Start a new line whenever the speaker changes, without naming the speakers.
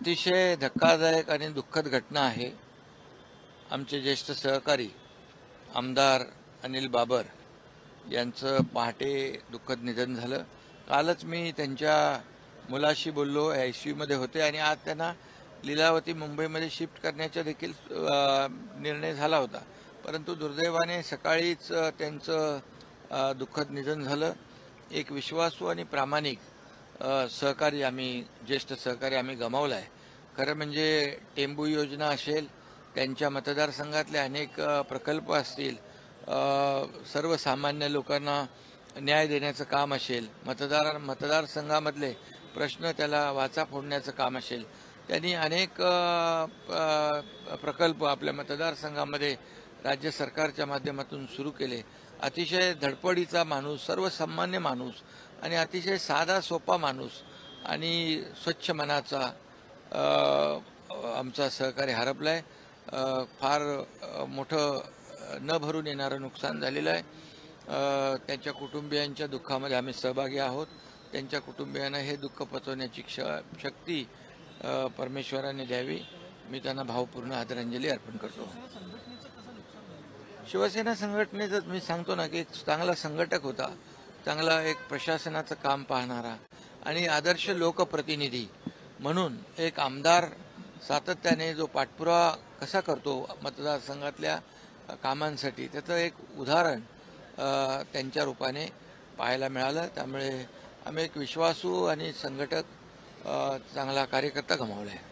अतिशय धक्कादायक आणि दुःखद घटना आहे। आमचे ज्येष्ठ सहकारी आमदार अनिल बाबर यांचं पहाटे दुःखद निधन झालं। कालच मी त्यांच्या मुलाशी बोललो, आयसीयू मध्ये होते आणि आज त्यांना लीलावती मुंबईमध्ये शिफ्ट करण्याचा देखील निर्णय झाला होता, परंतु दुर्दैवाने सकाळीच त्यांचं दुःखद निधन झालं। एक विश्वासू आणि प्रामाणिक सहकारी ज्येष्ठ सहकारी आम्ही गमावला आहे। खरं म्हणजे टेंबू योजना असेल, त्यांच्या मतदारसंघातले अनेक प्रकल्प असतील, सर्वसामान्य लोकांना न्याय देण्याचं काम असेल, मतदारसंघामधले प्रश्न त्याला वाचा फोडण्याचं काम असेल, त्यांनी अनेक प्रकल्प आपल्या मतदारसंघामध्ये राज्य सरकारच्या माध्यमातून सुरू केले। अतिशय धडपडीचा माणूस, सर्वसामान्य माणूस आणि अतिशय साधा सोपा माणूस आणि स्वच्छ मनाचा आमचा सहकारी हरपलाय। फार मोठं न भरून येणारं नुकसान झालेलं आहे। त्यांच्या कुटुंबियांच्या दुःखामध्ये आम्ही सहभागी आहोत। त्यांच्या कुटुंबियांना हे दुःख पचवण्याची शक्ती परमेश्वराने द्यावी, मी त्यांना भावपूर्ण आदरांजली अर्पण करतो। शिवसेना संघटनेचं मी सांगतो ना की एक चांगला संघटक होता, चांगला एक प्रशासनाचं काम पाहणारा आणि आदर्श लोकप्रतिनिधी म्हणून एक आमदार सातत्याने जो पाठपुरावा कसा करतो मतदारसंघातल्या कामांसाठी, त्याचं एक उदाहरण त्यांच्या रूपाने पाहायला मिळालं। त्यामुळे आम्ही एक विश्वासू आणि संघटक चांगला कार्यकर्ता गमावला आहे।